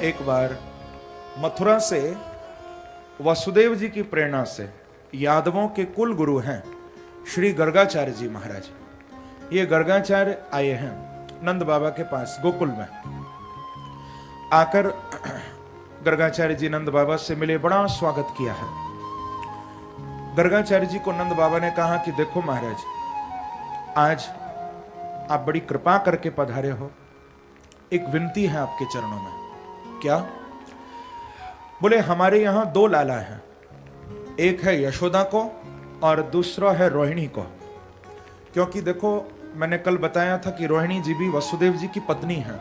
एक बार मथुरा से वसुदेव जी की प्रेरणा से यादवों के कुल गुरु हैं श्री गर्गाचार्य जी महाराज। ये गर्गाचार्य आए हैं नंद बाबा के पास गोकुल में। आकर गर्गाचार्य जी नंद बाबा से मिले, बड़ा स्वागत किया है। गर्गाचार्य जी को नंद बाबा ने कहा कि देखो महाराज, आज आप बड़ी कृपा करके पधारे हो, एक विनती है आपके चरणों में। क्या? बोले हमारे यहां दो लाला हैं, एक है यशोदा को और दूसरा है रोहिणी को। क्योंकि देखो मैंने कल बताया था कि रोहिणी जी भी वसुदेव जी की पत्नी हैं।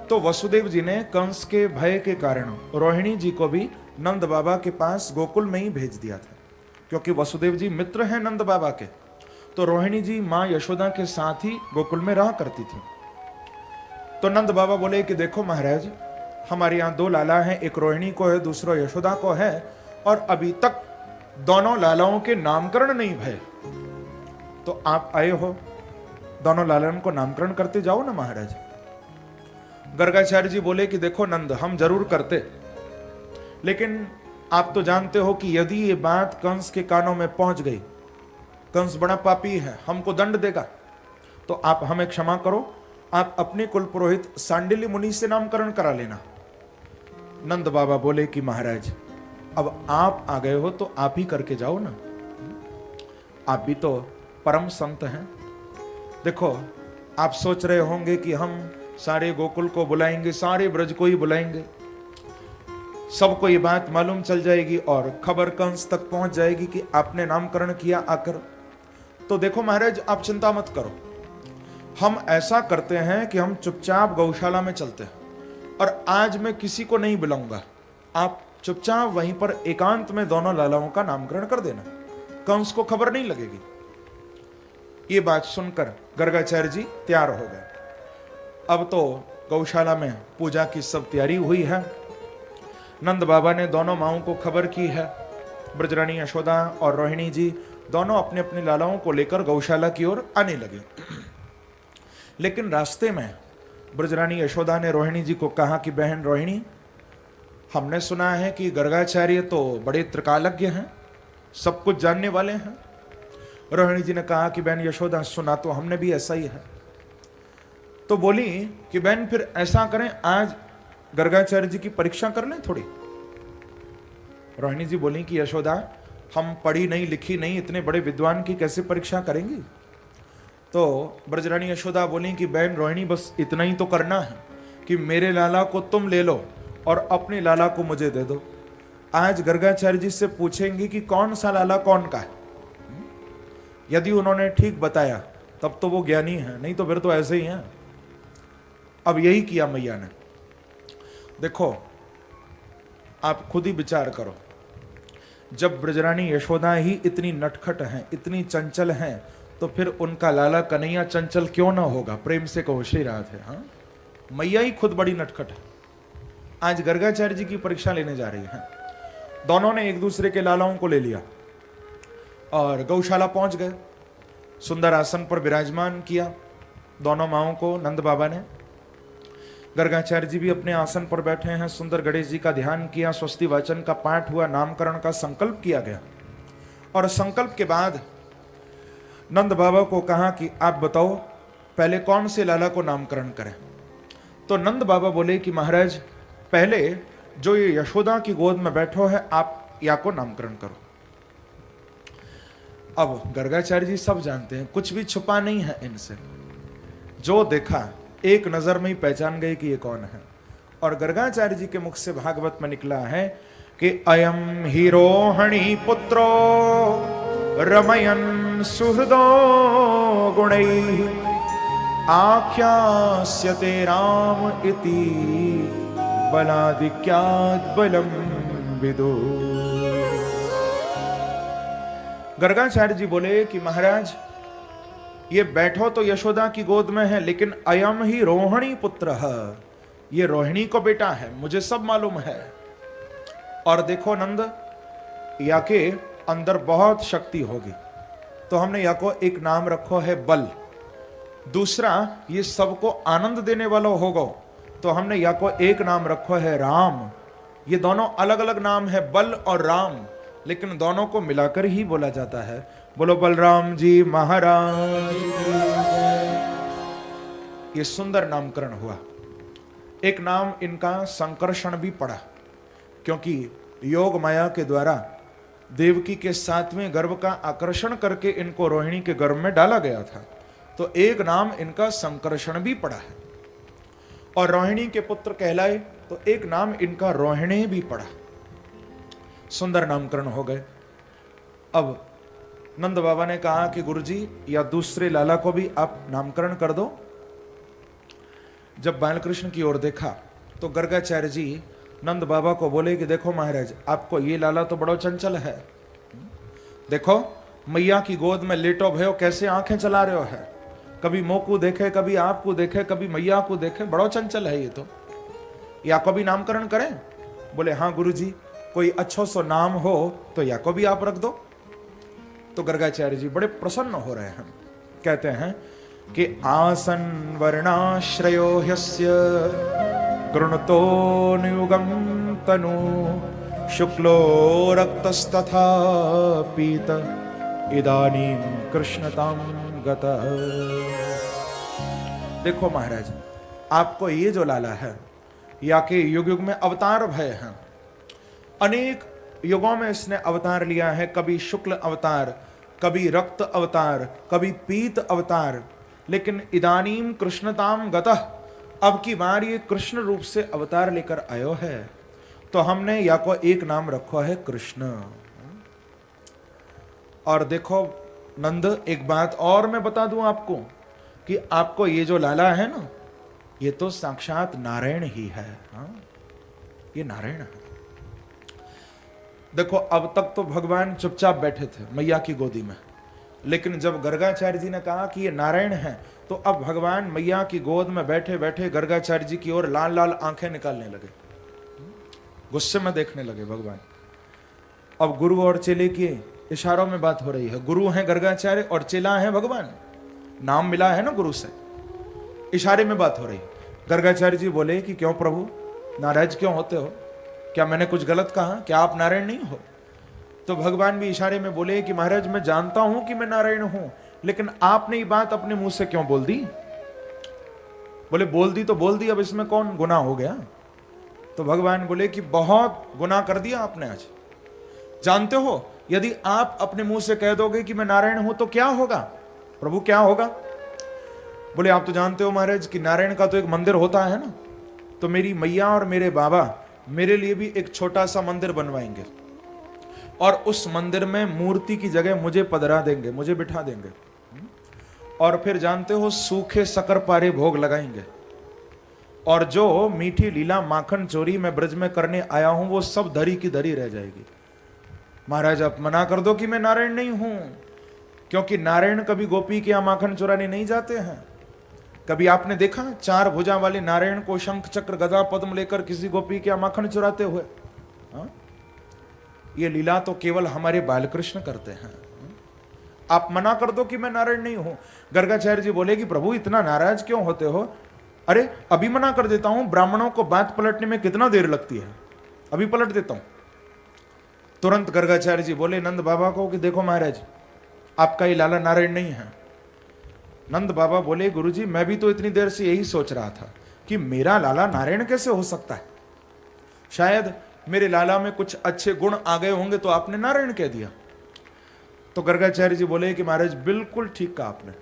तो वसुदेव जी ने कंस के भय के कारण रोहिणी जी को भी नंद बाबा के पास गोकुल में ही भेज दिया था। क्योंकि वसुदेव जी मित्र हैं नंद बाबा के, तो रोहिणी जी मां यशोदा के साथ ही गोकुल में रहा करती थी। तो नंद बाबा बोले कि देखो महाराज, हमारे यहाँ दो लाला हैं, एक रोहिणी को है, दूसरा यशोदा को है, और अभी तक दोनों लालाओं के नामकरण नहीं भय। तो आप आए हो, दोनों लालाओं को नामकरण करते जाओ ना महाराज। गर्गाचार्य जी बोले कि देखो नंद, हम जरूर करते, लेकिन आप तो जानते हो कि यदि ये बात कंस के कानों में पहुंच गई, कंस बड़ा पापी है, हमको दंड देगा। तो आप हमें क्षमा करो, आप अपने कुल पुरोहित सांडिल्य मुनि से नामकरण करा लेना। नंद बाबा बोले कि महाराज, अब आप आ गए हो तो आप ही करके जाओ ना, आप भी तो परम संत हैं। देखो आप सोच रहे होंगे कि हम सारे गोकुल को बुलाएंगे, सारे ब्रज को ही बुलाएंगे, सबको ये बात मालूम चल जाएगी और खबर कंस तक पहुंच जाएगी कि आपने नामकरण किया आकर। तो देखो महाराज, आप चिंता मत करो, हम ऐसा करते हैं कि हम चुपचाप गौशाला में चलते हैं और आज मैं किसी को नहीं बुलाऊंगा, आप चुपचाप वहीं पर एकांत में दोनों लालाओं का नामकरण कर देना, कंस को खबर नहीं लगेगी। ये बात सुनकर गर्गाचार्य जी तैयार हो गए। अब तो गौशाला में पूजा की सब तैयारी हुई है। नंद बाबा ने दोनों माओं को खबर की है। ब्रजरानी यशोदा और रोहिणी जी दोनों अपने अपने लालाओं को लेकर गौशाला की ओर आने लगे। लेकिन रास्ते में ब्रजरानी यशोदा ने रोहिणी जी को कहा कि बहन रोहिणी, हमने सुना है कि गर्गाचार्य तो बड़े त्रिकालज्ञ हैं, सब कुछ जानने वाले हैं। रोहिणी जी ने कहा कि बहन यशोदा, सुना तो हमने भी ऐसा ही है। तो बोली कि बहन फिर ऐसा करें, आज गर्गाचार्य जी की परीक्षा कर लें थोड़ी। रोहिणी जी बोली कि यशोदा, हम पढ़ी नहीं लिखी नहीं, इतने बड़े विद्वान की कैसे परीक्षा करेंगी। तो ब्रजरानी यशोदा बोली कि बहन रोहिणी, बस इतना ही तो करना है कि मेरे लाला को तुम ले लो और अपने लाला को मुझे दे दो। आज गर्गाचार्य जी से पूछेंगी कि कौन सा लाला कौन का है। यदि उन्होंने ठीक बताया तब तो वो ज्ञानी है, नहीं तो फिर तो ऐसे ही हैं। अब यही किया मैया ने। देखो आप खुद ही विचार करो, जब ब्रजरानी यशोदा ही इतनी नटखट हैं, इतनी चंचल हैं, तो फिर उनका लाला कन्हैया चंचल क्यों ना होगा। प्रेम से कहो श्री राधे। हाँ, मैया ही खुद बड़ी नटखट है। आज गर्गाचार्य जी की परीक्षा लेने जा रही हैं। दोनों ने एक दूसरे के लालाओं को ले लिया और गौशाला पहुंच गए। सुंदर आसन पर विराजमान किया दोनों माओं को नंद बाबा ने। गर्गाचार्य जी भी अपने आसन पर बैठे हैं। सुंदर गणेश जी का ध्यान किया, स्वस्ति वाचन का पाठ हुआ, नामकरण का संकल्प किया गया। और संकल्प के बाद नंद बाबा को कहा कि आप बताओ पहले कौन से लाला को नामकरण करें। तो नंद बाबा बोले कि महाराज, पहले जो ये यशोदा की गोद में बैठो है, आप या को नामकरण करो। अब गर्गाचार्य जी सब जानते हैं, कुछ भी छुपा नहीं है इनसे। जो देखा एक नजर में ही पहचान गए कि ये कौन है। और गर्गाचार्य जी के मुख से भागवत में निकला है कि अयम ही रोहिणी पुत्रो रमयन सुहृदो गुणैः आख्यास्यते राम इति बलादिक्यात् बलम विदु। गर्गाचार्य जी बोले कि महाराज, ये बैठो तो यशोदा की गोद में है, लेकिन अयम ही रोहिणी पुत्र है, ये रोहिणी को बेटा है, मुझे सब मालूम है। और देखो नंद, या के अंदर बहुत शक्ति होगी, तो हमने या को एक नाम रखो है बल। दूसरा, ये सबको आनंद देने वाला होगा, तो हमने या को एक नाम रखो है राम। ये दोनों अलग अलग नाम है, बल और राम, लेकिन दोनों को मिलाकर ही बोला जाता है। बोलो बलराम जी महाराज। ये सुंदर नामकरण हुआ। एक नाम इनका संकर्षण भी पड़ा, क्योंकि योग माया के द्वारा देवकी के 7वें गर्भ का आकर्षण करके इनको रोहिणी के गर्भ में डाला गया था, तो एक नाम इनका संकर्षण भी पड़ा है। और रोहिणी के पुत्र कहलाए तो एक नाम इनका रोहिणी भी पड़ा। सुंदर नामकरण हो गए। अब नंद बाबा ने कहा कि गुरुजी या दूसरे लाला को भी आप नामकरण कर दो। जब बालकृष्ण की ओर देखा तो गर्गाचार्य जी नंद बाबा को बोले कि देखो महाराज, आपको ये लाला तो बड़ो चंचल है, देखो मैया की गोद में लेटो भयो कैसे आंखें चला रहे हो है, कभी मोकू देखे, कभी आपको देखे, कभी मैया को देखे, बड़ो चंचल है ये तो, या को भी नामकरण करें? बोले हाँ गुरुजी, कोई अच्छो सो नाम हो तो या को भी आप रख दो। तो गर्गाचार्य जी बड़े प्रसन्न हो रहे हैं, कहते हैं कि आसन वर्णाश्रयो ह्यस्य गृणतो नियुगं तनु शुक्लो रक्तस्तथा पीत इदानीं कृष्णतां गतः। देखो महाराज, आपको ये जो लाला है या के युग युग में अवतार भय हैं, अनेक युगों में इसने अवतार लिया है, कभी शुक्ल अवतार, कभी रक्त अवतार, कभी पीत अवतार, लेकिन इदानीम कृष्णताम गतः, अब की बार ये कृष्ण रूप से अवतार लेकर आयो है, तो हमने या को एक नाम रखो है कृष्ण। और देखो नंद, एक बात और मैं बता दूं आपको कि आपको ये जो लाला है ना, ये तो साक्षात नारायण ही है। हाँ, ये नारायण है। देखो अब तक तो भगवान चुपचाप बैठे थे मैया की गोदी में, लेकिन जब गर्गाचार्य जी ने कहा कि ये नारायण है, तो अब भगवान मैया की गोद में बैठे बैठे गर्गाचार्य जी की ओर लाल लाल आंखें निकालने लगे, गुस्से में देखने लगे भगवान। अब गुरु और चेले के इशारों में बात हो रही है। गुरु हैं गर्गाचार्य और चेला है भगवान, नाम मिला है ना गुरु से, इशारे में बात हो रही। गर्गाचार्य जी बोले कि क्यों प्रभु, नाराज क्यों होते हो? क्या मैंने कुछ गलत कहा? क्या आप नारायण नहीं हो? तो भगवान भी इशारे में बोले कि महाराज मैं जानता हूं कि मैं नारायण हूं, लेकिन आपने ये बात अपने मुंह से क्यों बोल दी? बोले बोल दी तो बोल दी, अब इसमें कौन गुनाह हो गया? तो भगवान बोले कि बहुत गुनाह कर दिया आपने आज। जानते हो यदि आप अपने मुंह से कह दोगे कि मैं नारायण हूं तो क्या होगा? प्रभु क्या होगा? बोले आप तो जानते हो महाराज कि नारायण का तो एक मंदिर होता है ना, तो मेरी मैया और मेरे बाबा मेरे लिए भी एक छोटा सा मंदिर बनवाएंगे और उस मंदिर में मूर्ति की जगह मुझे पधरा देंगे, मुझे बिठा देंगे, और फिर जानते हो सूखे शक्कर-पारे भोग लगाएंगे, और जो मीठी लीला माखन चोरी मैं ब्रज में करने आया हूं वो सब धरी की धरी रह जाएगी। महाराज आप मना कर दो कि मैं नारायण नहीं हूं, क्योंकि नारायण कभी गोपी के यहां माखन चुराने नहीं जाते हैं। कभी आपने देखा 4 भुजा वाले नारायण को शंख चक्र गदा पद्म लेकर किसी गोपी के यहां माखन चुराते हुए? हाँ? ये लीला तो केवल हमारे बालकृष्ण करते हैं। आप मना कर दो कि मैं नारायण नहीं हूं। गर्गाचार्य जी बोले कि प्रभु इतना नाराज क्यों होते हो? अरे अभी मना कर देता हूं, ब्राह्मणों को बात पलटने में कितना देर लगती है, अभी पलट देता हूं। तुरंत गर्गाचार्य जी बोले नंद बाबा को कि देखो महाराज आपका ये लाला नारायण नहीं है। नंद बाबा बोले गुरुजी मैं भी तो इतनी देर से यही सोच रहा था कि मेरा लाला नारायण कैसे हो सकता है, शायद मेरे लाला में कुछ अच्छे गुण आ गए होंगे तो आपने नारायण कह दिया। तो गर्गाचार्य जी बोले कि महाराज बिल्कुल ठीक कहा आपने,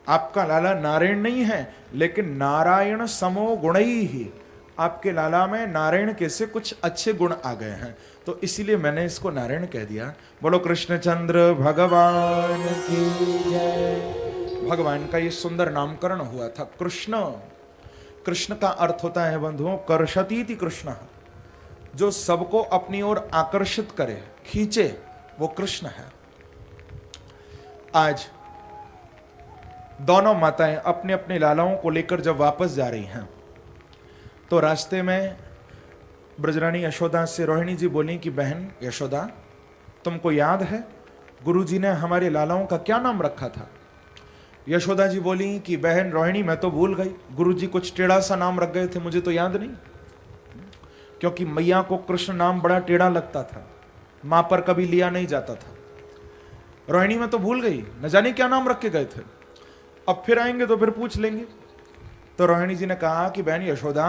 आपका लाला नारायण नहीं है, लेकिन नारायण समो गुणई ही, आपके लाला में नारायण के से कुछ अच्छे गुण आ गए हैं, तो इसीलिए मैंने इसको नारायण कह दिया। बोलो कृष्णचंद्र भगवान की जय। भगवान का ये सुंदर नामकरण हुआ था कृष्ण। कृष्ण का अर्थ होता है बंधुओं कर्षतीति कृष्ण, जो सबको अपनी ओर आकर्षित करे, खींचे, वो कृष्ण है। आज दोनों माताएं अपने अपने लालाओं को लेकर जब वापस जा रही हैं, तो रास्ते में ब्रजरानी यशोदा से रोहिणी जी बोली कि बहन यशोदा, तुमको याद है गुरुजी ने हमारे लालाओं का क्या नाम रखा था? यशोदा जी बोली कि बहन रोहिणी मैं तो भूल गई, गुरुजी कुछ टेढ़ा सा नाम रख गए थे, मुझे तो याद नहीं, क्योंकि मैया को कृष्ण नाम बड़ा टेढ़ा लगता था, मां पर कभी लिया नहीं जाता था। रोहिणी मैं तो भूल गई, न जाने क्या नाम रख के गए थे, अब फिर आएंगे तो फिर पूछ लेंगे। तो रोहिणी जी ने कहा कि बहन यशोदा,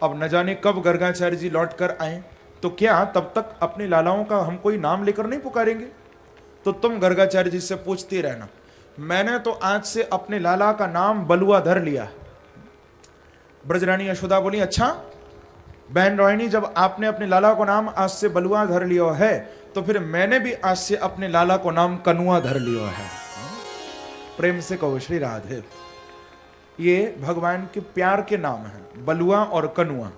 अब न जाने कब गर्गाचार्य जी लौट कर आए, तो क्या तब तक अपने लालाओं का हम कोई नाम लेकर नहीं पुकारेंगे? तो तुम गर्गाचार्य जी से पूछती रहना, मैंने तो आज से अपने लाला का नाम बलुआ धर लिया। ब्रजरानी यशोदा बोली, अच्छा बहन रोहिणी, जब आपने अपने लाला को नाम आज से बलुआ धर लिया है, तो फिर मैंने भी आज से अपने लाला को नाम कनुआ धर लिया है। प्रेम से कहो श्री राधे। ये भगवान के प्यार के नाम हैं, बलुआ और कनुआ।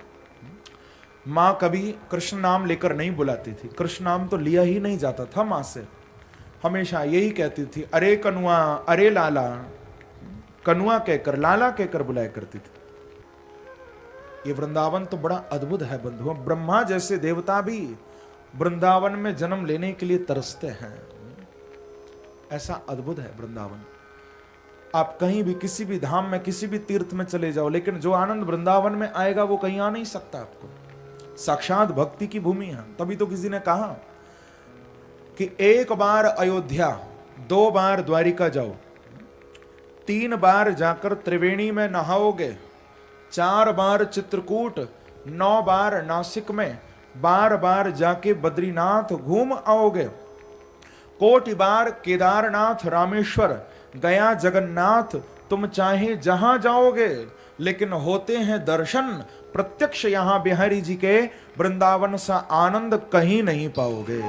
मां कभी कृष्ण नाम लेकर नहीं बुलाती थी, कृष्ण नाम तो लिया ही नहीं जाता था मां से, हमेशा यही कहती थी, अरे कनुआ, अरे लाला, कनुआ कहकर लाला कहकर बुलाया करती थी। ये वृंदावन तो बड़ा अद्भुत है बंधुओं, ब्रह्मा जैसे देवता भी वृंदावन में जन्म लेने के लिए तरसते हैं। ऐसा अद्भुत है वृंदावन। आप कहीं भी किसी भी धाम में किसी भी तीर्थ में चले जाओ, लेकिन जो आनंद वृंदावन में आएगा वो कहीं आ नहीं सकता आपको। साक्षात भक्ति की भूमि है। तभी तो किसी ने कहा कि एक बार अयोध्या, 2 बार द्वारिका जाओ, 3 बार जाकर त्रिवेणी में नहाओगे, 4 बार चित्रकूट, 9 बार नासिक में, 12 बार जाके बद्रीनाथ घूम आओगे, कोटि बार केदारनाथ, रामेश्वर, गया, जगन्नाथ, तुम चाहे जहां जाओगे, लेकिन होते हैं दर्शन प्रत्यक्ष यहां बिहारी जी के, वृंदावन सा आनंद कहीं नहीं पाओगे।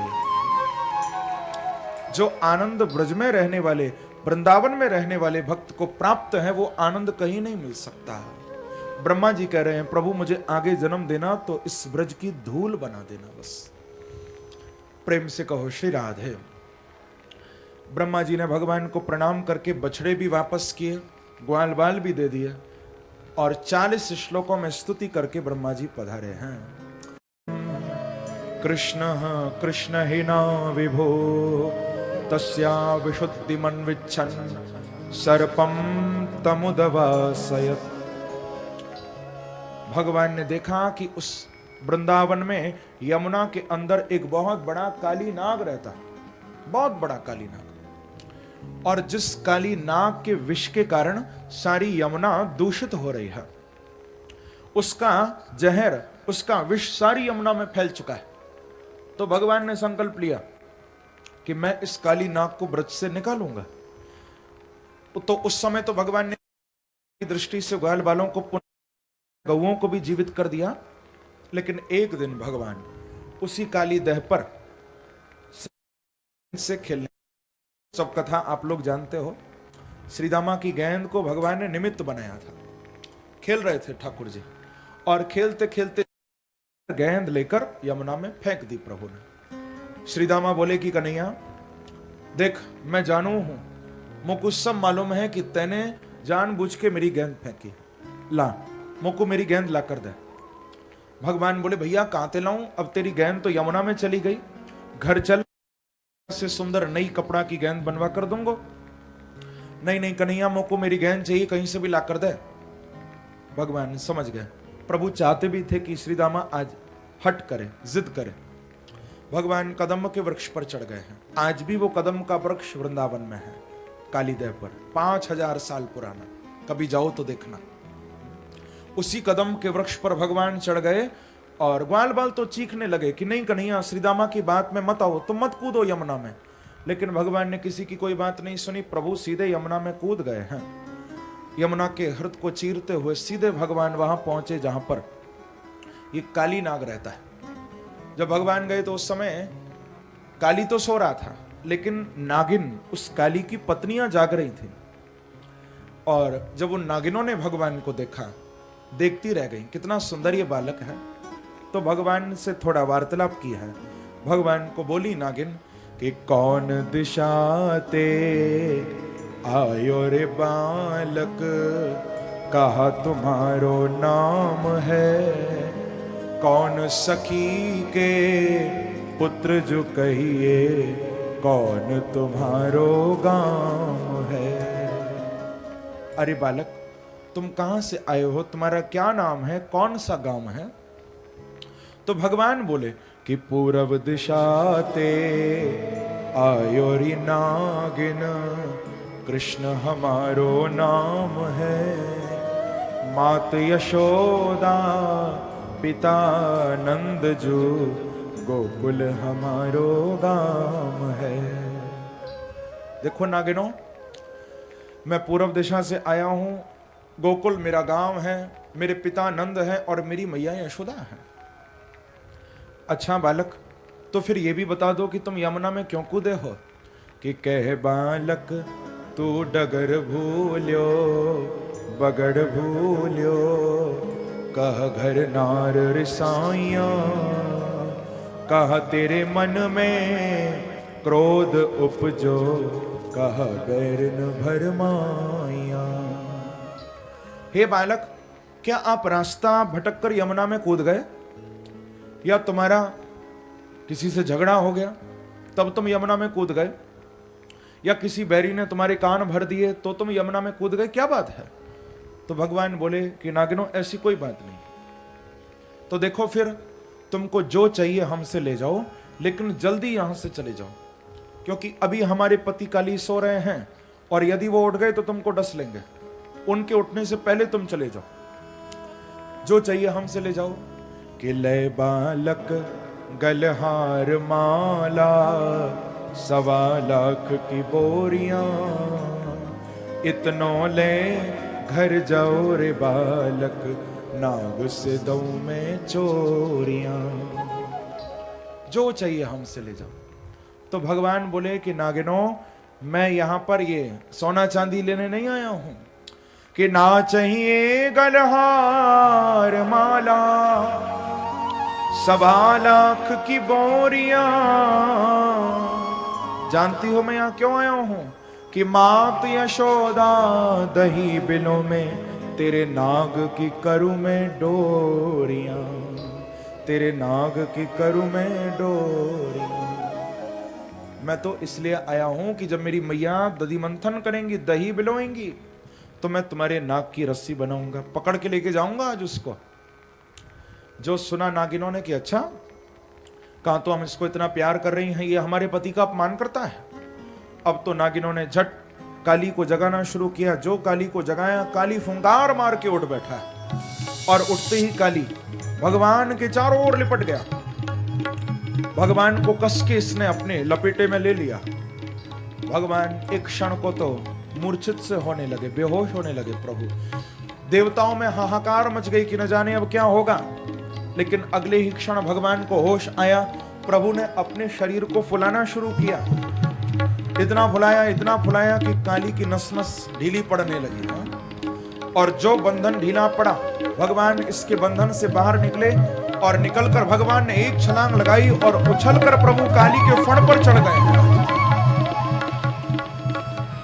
जो आनंद ब्रज में रहने वाले, वृंदावन में रहने वाले भक्त को प्राप्त है, वो आनंद कहीं नहीं मिल सकता। ब्रह्मा जी कह रहे हैं, प्रभु मुझे आगे जन्म देना तो इस ब्रज की धूल बना देना बस। प्रेम से कहो श्री राधे। ब्रह्मा जी ने भगवान को प्रणाम करके बछड़े भी वापस किए, ग्वाल बाल भी दे दिए, और 40 श्लोकों में स्तुति करके ब्रह्मा जी पधारे हैं। कृष्ण कृष्ण हि न विभो तस्या विशुद्धि मन विच्छन सर्पम तमुदवासयत्। भगवान ने देखा कि उस वृंदावन में यमुना के अंदर एक बहुत बड़ा काली नाग रहता है, बहुत बड़ा काली नाग, और जिस काली नाग के विष के कारण सारी यमुना दूषित हो रही है, उसका जहर, उसका विष सारी यमुना में फैल चुका है। तो भगवान ने संकल्प लिया कि मैं इस काली नाग को ब्रज से निकालूंगा। तो उस समय तो भगवान ने दृष्टि से ग्वाल बालों को, गौओं को भी जीवित कर दिया, लेकिन एक दिन भगवान उसी काली देह पर से खेलने, सब कथा आप लोग जानते हो, श्रीदामा की गेंद को भगवान ने निमित्त बनाया था। खेल रहे थे ठाकुर जी, और खेलते खेलते गेंद लेकर यमुना में फेंक दी प्रभु ने। श्रीदामा बोले कि कन्हैया देख, मैं जानू हूं, मुझको सब मालूम है कि तैने जानबूझ के मेरी गेंद फेंकी, ला मुझको मेरी गेंद ला कर दे। भगवान बोले भैया कहां ते लाऊं, अब तेरी गेंद तो यमुना में चली गई, घर चल, से सुंदर नई कपड़ा की गेंद बनवा कर दूंगा। नहीं नहीं कन्हैया, मुझको मेरी गेंद चाहिए, कहीं से भी ला कर दे। भगवान समझ गए, प्रभु चाहते भी थे कि श्रीदामा आज हट करे, जिद करे। भगवान कदम के वृक्ष पर चढ़ गए हैं। आज भी वो कदम का वृक्ष वृंदावन में है, कालीदेव पर, 5000 साल पुराना, कभी जाओ तो देखना। उसी कदम के वृक्ष पर भगवान चढ़ गए, और ग्वाल बाल तो चीखने लगे कि नहीं कन्हैया, श्रीदामा की बात में मत आओ, तुम मत कूदो यमुना में। लेकिन भगवान ने किसी की कोई बात नहीं सुनी, प्रभु सीधे यमुना में कूद गए हैं। यमुना के हृदय को चीरते हुए सीधे भगवान वहां पहुंचे जहां पर ये काली नाग रहता है। जब भगवान गए तो उस समय काली तो सो रहा था, लेकिन नागिन, उस काली की पत्नियां जाग रही थी। और जब उन नागिनों ने भगवान को देखा, देखती रह गई, कितना सुंदर ये बालक है। तो भगवान से थोड़ा वार्तालाप किया है। भगवान को बोली नागिन कि कौन दिशा ते आयो रे बालक, कहा तुम्हारो नाम है, कौन सखी के पुत्र जो कहिए, कौन तुम्हारो गांव है। अरे बालक, तुम कहां से आए हो, तुम्हारा क्या नाम है, कौन सा गांव है? तो भगवान बोले कि पूर्व दिशा ते आयो री नागिन, कृष्ण हमारो नाम है, मात यशोदा पिता नंद जो, गोकुल हमारो गाम है। देखो नागिनों, मैं पूर्व दिशा से आया हूं, गोकुल मेरा गांव है, मेरे पिता नंद है और मेरी मैया यशोदा है। अच्छा बालक, तो फिर ये भी बता दो कि तुम यमुना में क्यों कूदे हो? कि कह बालक तू डगर भूल्यो, बगड़ भूल्यो, कह घर नार रिसाइया, कह तेरे मन में क्रोध उपजो, कह बैरन भरमाया। हे बालक, क्या आप रास्ता भटककर यमुना में कूद गए, या तुम्हारा किसी से झगड़ा हो गया तब तुम यमुना में कूद गए, या किसी बैरी ने तुम्हारे कान भर दिए तो तुम यमुना में कूद गए, क्या बात है? तो भगवान बोले कि नागिनों, ऐसी कोई बात नहीं। तो देखो, फिर तुमको जो चाहिए हमसे ले जाओ, लेकिन जल्दी यहां से चले जाओ, क्योंकि अभी हमारे पति काली सो रहे हैं और यदि वो उठ गए तो तुमको डस लेंगे। उनके उठने से पहले तुम चले जाओ, जो चाहिए हमसे ले जाओ। कि ले बालक गलहार माला, 1.25 लाख की बोरियां, इतनों ले घर जाओ रे बालक, नाग से दो में चोरियां। जो चाहिए हमसे ले जाओ। तो भगवान बोले कि नागिनों, मैं यहां पर ये सोना चांदी लेने नहीं आया हूं, कि ना चाहिए गलहार माला, 1.25 लाख की बोरियां। जानती हो मैं यहां क्यों आया हूं? कि मात यशोदा दही बिलों में, तेरे नाग की करू में डोरियां, तेरे नाग की करू में डोरियां। मैं तो इसलिए आया हूं कि जब मेरी मैया दधी मंथन करेंगी, दही बिलोएंगी, तो मैं तुम्हारे नाग की रस्सी बनाऊंगा, पकड़ के लेके जाऊंगा आज उसको। जो सुना नागिनों ने कि अच्छा, कहा तो हम इसको इतना प्यार कर रही हैं, ये हमारे पति का अपमान करता है। अब तो नागिनों ने झट काली को जगाना शुरू किया। जो काली को जगाया, काली फुंकार मार के उठ बैठा है, और उठते ही काली भगवान के चारों ओर लिपट गया। भगवान को कस के इसने अपने लपेटे में ले लिया। भगवान एक क्षण को तो मूर्छित से होने लगे, बेहोश होने लगे। प्रभु, देवताओं में हाहाकार मच गई कि न जाने अब क्या होगा। लेकिन अगले ही क्षण भगवान को होश आया। प्रभु ने अपने शरीर को फुलाना शुरू किया, इतना फुलाया कि काली की नस नस ढीली पड़ने लगी। और जो बंधन ढीला पड़ा, भगवान इसके बंधन से बाहर निकले, और निकलकर भगवान ने एक छलांग लगाई और उछलकर प्रभु काली के फण पर चढ़ गए।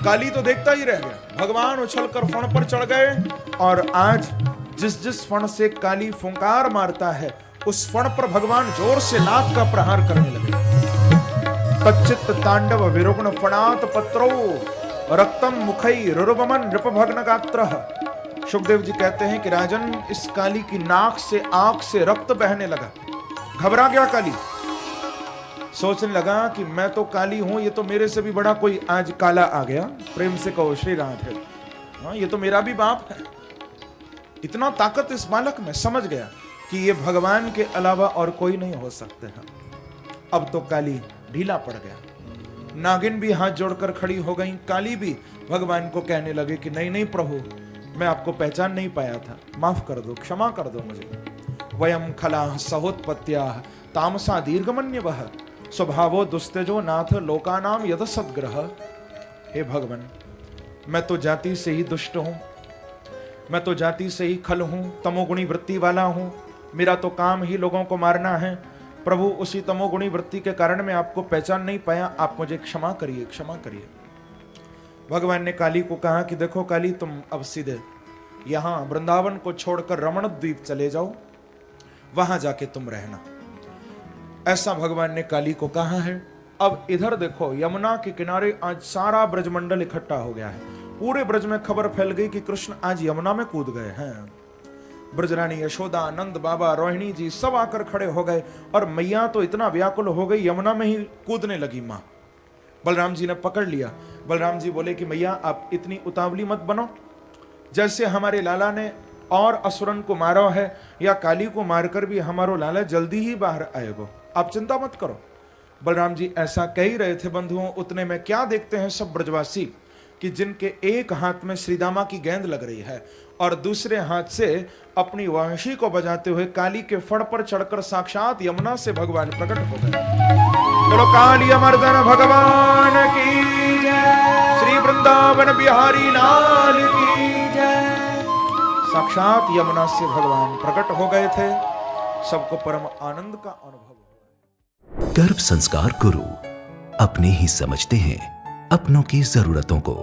काली तो देखता ही रह गया। भगवान उछलकर फण पर चढ़ गए, और आज जिस जिस फण से काली फुंकार मारता है, उस फण पर भगवान जोर से लात का प्रहार करने लगे। तच्चित तांडव विरुग्ण फणात पत्रो, रक्तम मुखई रुरुबमन नृपभग्न गात्रः। सुखदेव जी कहते हैं कि राजन, इस काली की नाक से आंख से रक्त बहने लगा। घबरा गया काली, सोचने लगा कि मैं तो काली हूं, ये तो मेरे से भी बड़ा कोई आज काला आ गया। प्रेम से कहो श्री राधे। हाँ, ये तो मेरा भी बाप है। इतना ताकत इस बालक में, समझ गया कि ये भगवान के अलावा और कोई नहीं हो सकते हैं। अब तो काली ढीला पड़ गया। नागिन भी हाथ जोड़कर खड़ी हो गई। काली भी भगवान को कहने लगे कि नहीं नहीं प्रभु, मैं आपको पहचान नहीं पाया था, माफ कर दो, क्षमा कर दो मुझे। वयम खला सहोत्पत्त्या तामसा दीर्घमन्यवः, स्वभावो दुस्तेजो नाथ लोकानाम यद सद्ग्रह। हे भगवान, मैं तो जाति से ही दुष्ट हूं, मैं तो जाति से ही खल हूं, तमोगुणी वृत्ति वाला हूं। मेरा तो काम ही लोगों को मारना है। प्रभु, उसी तमोगुणी वृत्ति के कारण मैं आपको पहचान नहीं पाया, आप मुझे क्षमा करिए, क्षमा करिए। भगवान ने काली को कहा कि देखो काली, तुम अब सीधे यहां वृंदावन को छोड़कर रमण द्वीप चले जाओ, वहां जाके तुम रहना। ऐसा भगवान ने काली को कहा है। अब इधर देखो, यमुना के किनारे आज सारा ब्रजमंडल इकट्ठा हो गया है। पूरे ब्रज में खबर फैल गई कि कृष्ण आज यमुना में कूद गए हैं। ब्रजरानी यशोदा, नंद बाबा, रोहिणी जी सब आकर खड़े हो गए और मैया तो इतना व्याकुल हो गई, यमुना में ही कूदने लगी मां। बलराम जी ने पकड़ लिया। बलराम जी बोले कि मैया आप इतनी उतावली मत बनो, जैसे हमारे लाला ने और असुरन को मारो है या काली को मारकर भी हमारो लाला जल्दी ही बाहर आएगो, आप चिंता मत करो। बलराम जी ऐसा कह ही रहे थे बंधुओं, उतने में क्या देखते हैं सब ब्रजवासी कि जिनके एक हाथ में श्रीदामा की गेंद लग रही है और दूसरे हाथ से अपनी वंशी को बजाते हुए काली के फड़ पर चढ़कर साक्षात यमुना से भगवान प्रकट हो गए। बोलो काली अमर्दन भगवान की जय, श्री वृंदावन बिहारी लाल की जय। साक्षात यमुना से भगवान प्रकट हो गए थे, सबको परम आनंद का अनुभव हुआ। गर्भ संस्कार गुरु अपने ही समझते हैं अपनों की जरूरतों को।